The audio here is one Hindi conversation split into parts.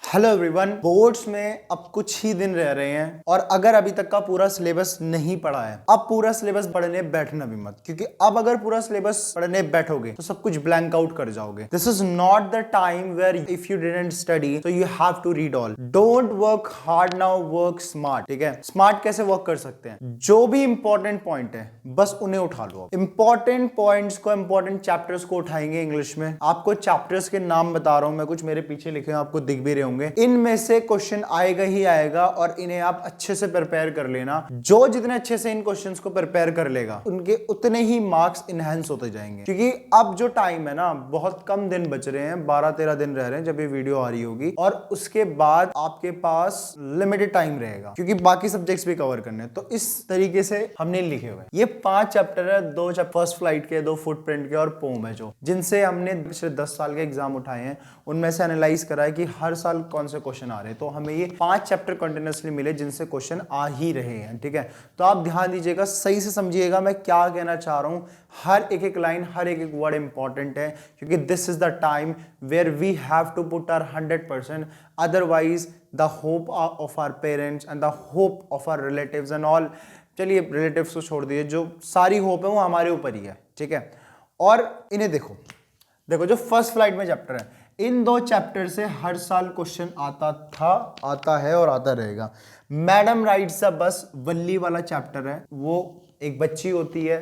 हेलो एवरीवन, बोर्ड्स में अब कुछ ही दिन रह रहे हैं और अगर अभी तक का पूरा सिलेबस नहीं पढ़ा है, अब पूरा सिलेबस पढ़ने बैठना भी मत, क्योंकि अब अगर पूरा सिलेबस पढ़ने बैठोगे तो सब कुछ ब्लैंक आउट कर जाओगे। This is not the time where if you didn't study so you have to read all. Don't work hard now, work smart. ठीक है, स्मार्ट कैसे वर्क कर सकते हैं? जो भी इंपॉर्टेंट पॉइंट है बस उन्हें उठा लो। इंपॉर्टेंट पॉइंट्स को, इंपॉर्टेंट चैप्टर्स को उठाएंगे इंग्लिश में। आपको चैप्टर्स के नाम बता रहा हूं मैं, कुछ मेरे पीछे लिखे हैं, आपको दिख भी रहे होंगे। इनमें से क्वेश्चन आएगा ही आएगा और इन्हें आप अच्छे से प्रिपेयर कर लेना। जो जितने अच्छे से इन क्वेश्चंस को प्रिपेयर कर लेगा उनके उतने ही मार्क्स इनहेंस होते जाएंगे। क्योंकि अब जो टाइम है ना, बहुत कम दिन बच रहे हैं, 12-13 दिन रह रहे हैं जब ये वीडियो आ रही होगी, और उसके बाद आपके पास लिमिटेड टाइम रहेगा क्योंकि बाकी सब्जेक्ट्स भी कवर करने हैं। तो इस तरीके से हमने लिखे हुए ये 5 चैप्टर है, 2 फर्स्ट फ्लाइट के, 2 फुटप्रिंट के और पोम है, जो जिनसे हमने पिछले 10 साल के एग्जाम उठाए हैं। उनमें से एनालाइज करा है कि हर साल कौन से क्वेश्चन आ रहे हैं। तो हमें ये 5 चैप्टर कंटिन्यूअसली मिले जिनसे क्वेश्चन आ ही रहे हैं। ठीक है, तो आप ध्यान दीजिएगा, सही से समझिएगा मैं क्या कहना चाह रहा हूं। हर एक लाइन, हर एक वर्ड इंपॉर्टेंट है, क्योंकि this is the time where we have to put our 100%, otherwise the hope of our parents and the hope of our relatives and all, चलिए रिलेटिव्स को छोड़ दीजिए, जो सारी होप है वो हमारे ऊपर ही है। ठीक है, और इन्हें देखो जो फर्स्ट फ्लाइट में चैप्टर है, इन 2 चैप्टर से हर साल क्वेश्चन आता था, आता है और आता रहेगा। मैडम राइड्स द बस, वल्ली वाला चैप्टर है। वो एक बच्ची होती है,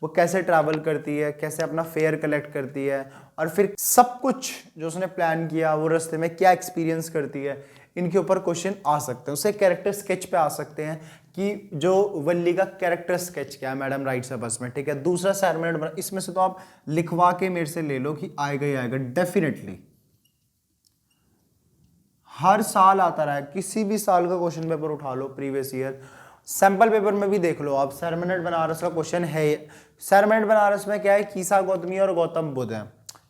वो कैसे ट्रैवल करती है, कैसे अपना फेयर कलेक्ट करती है, और फिर सब कुछ जो उसने प्लान किया वो रास्ते में क्या एक्सपीरियंस करती है, इनके ऊपर क्वेश्चन आ सकते हैं। उससे कैरेक्टर स्केच पे आ सकते हैं कि जो वल्ली का कैरेक्टर स्केच क्या है मैडम राइट्स है बस में। ठीक है, दूसरा असाइनमेंट बना, इसमें से तो आप लिखवा के मेरे से ले लो कि आएगा ही आएगा डेफिनेटली। हर साल आता रहा है, किसी भी साल का क्वेश्चन पेपर उठा लो, प्रीवियस ईयर, सैंपल पेपर में भी देख लो आप। सरमनेट बनारस का क्वेश्चन है। सरमनेट बनारस में क्या है, कीसा गौतमी और गौतम बुद्ध है।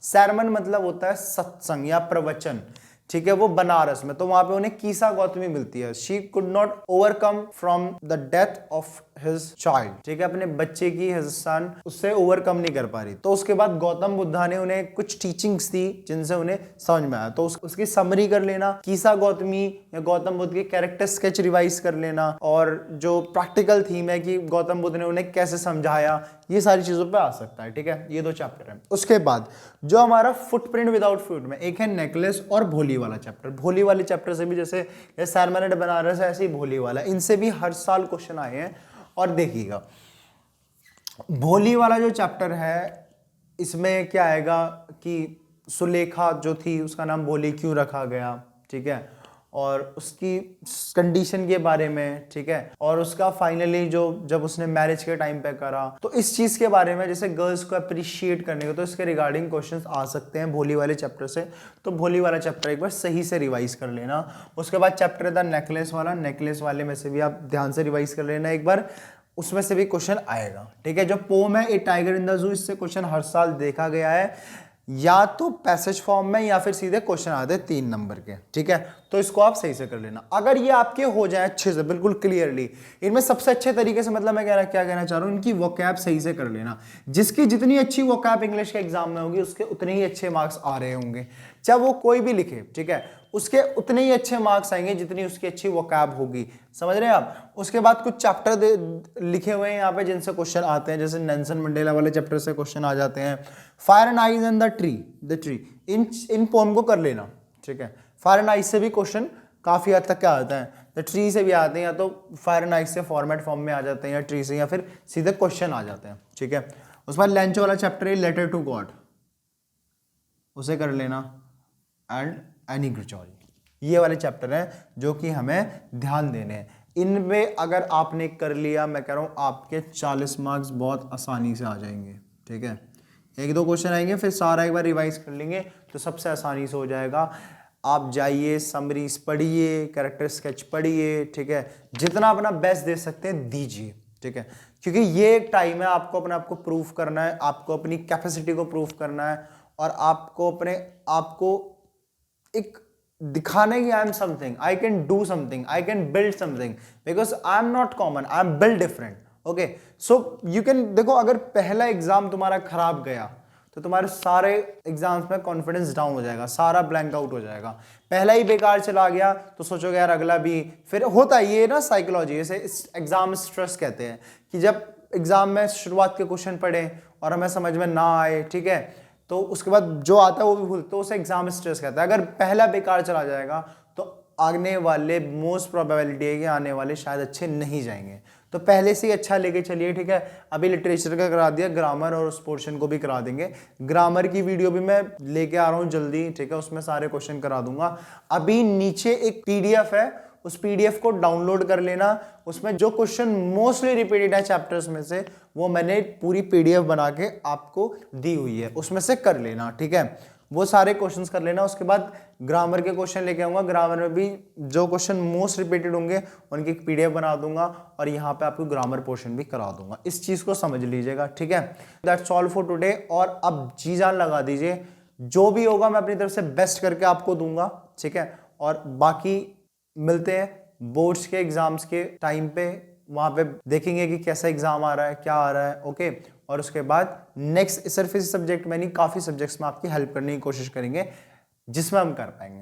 सरमन मतलब होता है सत्संग या प्रवचन। ठीक है, वो बनारस में, तो वहां पे उन्हें कीसा गौतमी मिलती है। She could not overcome from the death of his child. ठीक है, अपने बच्चे की, हिज सन, उससे ओवरकम नहीं कर पा रही। तो उसके बाद गौतम बुद्धा ने उन्हें कुछ टीचिंग्स दी जिनसे उन्हें समझ में आया। तो उसकी समरी कर लेना, कीसा गौतमी या गौतम बुद्ध के कैरेक्टर स्केच रिवाइज कर लेना, और जो प्रैक्टिकल थीम है कि गौतम बुद्ध ने उन्हें कैसे समझाया, ये सारी चीजों पे आ सकता है। ठीक है, ये 2 चैप्टर है। उसके बाद जो हमारा फुटप्रिंट विदाउट फूट में, एक है नेकलेस और भोली वाला चैप्टर। भोली वाले चैप्टर से भी जैसे सरमनेट बनारस है, ऐसे ही भोली वाला, इनसे भी हर साल क्वेश्चन आए हैं। और देखिएगा, भोली वाला जो चैप्टर है, इसमें क्या आएगा कि सुलेखा जो थी उसका नाम भोली क्यों रखा गया। ठीक है, और उसकी कंडीशन के बारे में। ठीक है, और उसका फाइनली जो जब उसने मैरिज के टाइम पे करा, तो इस चीज के बारे में, जैसे गर्ल्स को अप्रिशिएट करने को, तो इसके रिगार्डिंग क्वेश्चंस आ सकते हैं भोली वाले चैप्टर से। तो भोली वाला चैप्टर एक बार सही से रिवाइज कर लेना। उसके बाद चैप्टर था नेकलेस वाला, नेकलेस वाले में से भी आप ध्यान से रिवाइज कर लेना एक बार, उसमें से भी क्वेश्चन आएगा। ठीक है, जो पोम है ए टाइगर इन द जू, इससे क्वेश्चन हर साल देखा गया है, या तो पैसेज फॉर्म में या फिर सीधे क्वेश्चन आते हैं 3 नंबर के। ठीक है, तो इसको आप सही से कर लेना। अगर ये आपके हो जाए अच्छे से, बिल्कुल क्लियरली, इनमें सबसे अच्छे तरीके से, मतलब मैं क्या कहना चाह रहा हूं, इनकी वोकैब सही से कर लेना। जिसकी जितनी अच्छी वोकैब इंग्लिश के एग्जाम में होगी, उसके उतने ही अच्छे मार्क्स आ रहे होंगे, चाहे वो कोई भी लिखे। ठीक है, उसके उतने ही अच्छे मार्क्स आएंगे जितनी उसकी अच्छी वोकैब होगी। समझ रहे हैं आप? उसके बाद कुछ चैप्टर लिखे हुए हैं यहाँ पे जिनसे क्वेश्चन आते हैं, जैसे नेल्सन मंडेला वाले चैप्टर से क्वेश्चन आ जाते हैं। Fire and eyes and the tree, इन पोम को कर लेना। ठीक है, फायर एंड आइज से भी क्वेश्चन काफी हद तक क्या आता है, द ट्री से भी आते हैं, या तो फायर एंड आइज से फॉर्मेट फॉर्म में आ जाते हैं, या ट्री से, या फिर सीधे क्वेश्चन आ जाते हैं। ठीक है, उसके बाद लेंचो वाला चैप्टर है लेटर टू गॉड, उसे कर लेना, एंड एनी ग्रिचोरी, ये वाले चैप्टर हैं जो कि हमें ध्यान देने हैं। इनमें अगर आपने कर लिया, मैं कह रहा हूं आपके 40 मार्क्स बहुत आसानी से आ जाएंगे। ठीक है, 1-2 क्वेश्चन आएंगे, फिर सारा एक बार रिवाइज कर लेंगे तो सबसे आसानी से हो जाएगा। आप जाइए, समरीज पढ़िए, कैरेक्टर स्केच पढ़िए। ठीक है, जितना अपना बेस्ट दे सकते हैं दीजिए। ठीक है, क्योंकि ये एक टाइम है, आपको अपने आप को प्रूफ करना है, आपको अपनी कैपेसिटी को प्रूफ करना है, और आपको अपने आपको एक दिखाना है कि I am something, I can do something, I can build something, because I am not common, I am build different. Okay, so you can, देखो अगर पहला एग्जाम तुम्हारा खराब गया तो तो तुम्हारे सारे एग्जाम्स में कॉन्फिडेंस डाउन हो जाएगा, सारा ब्लैंक आउट हो जाएगा। पहला ही बेकार चला गया तो सोचोगे यार अगला भी, फिर होता है ये ना साइकोलॉजी, इसे एग्जाम स्ट्रेस कहते हैं कि जब एग्जाम में शुरुआत के क्वेश्चन पढ़े और हमें समझ में ना आए, ठीक है, तो उसके बाद जो आता है वो भी भूलते, तो उसे एग्जाम स्ट्रेस कहता है। अगर पहला बेकार चला जाएगा तो आने वाले मोस्ट प्रोबेबिलिटी है कि आने वाले शायद अच्छे नहीं जाएंगे। तो पहले से ही अच्छा लेके चलिए, ठीक है। अभी लिटरेचर का करा दिया, ग्रामर और उस पोर्शन को भी करा देंगे। ग्रामर की वीडियो भी मैं लेके आ रहा हूँ जल्दी, ठीक है, उसमें सारे क्वेश्चन करा दूंगा। अभी नीचे एक पीडीएफ है, उस पीडीएफ को डाउनलोड कर लेना, उसमें जो क्वेश्चन मोस्टली रिपीटेड है चैप्टर्स में से वो मैंने पूरी पीडीएफ बना के आपको दी हुई है, उसमें से कर लेना, ठीक है। वो सारे क्वेश्चंस कर लेना। उसके बाद ग्रामर के क्वेश्चन लेके आऊंगा, ग्रामर में भी जो क्वेश्चन मोस्ट रिपीटेड होंगे उनकी एक पीडीएफ बना दूंगा और यहाँ पे आपको ग्रामर पोर्शन भी करा दूंगा। इस चीज को समझ लीजिएगा, ठीक है। That's all for today. और अब जी जान लगा दीजिए, जो भी होगा मैं अपनी तरफ से बेस्ट करके आपको दूंगा, ठीक है। और बाकी मिलते हैं बोर्ड्स के एग्जाम्स के टाइम पे, वहां पे देखेंगे कि कैसा एग्जाम आ रहा है, क्या आ रहा है, ओके। और उसके बाद नेक्स्ट सिर्फ इस सब्जेक्ट में नहीं, काफी सब्जेक्ट्स में आपकी हेल्प करने की कोशिश करेंगे जिसमें हम कर पाएंगे।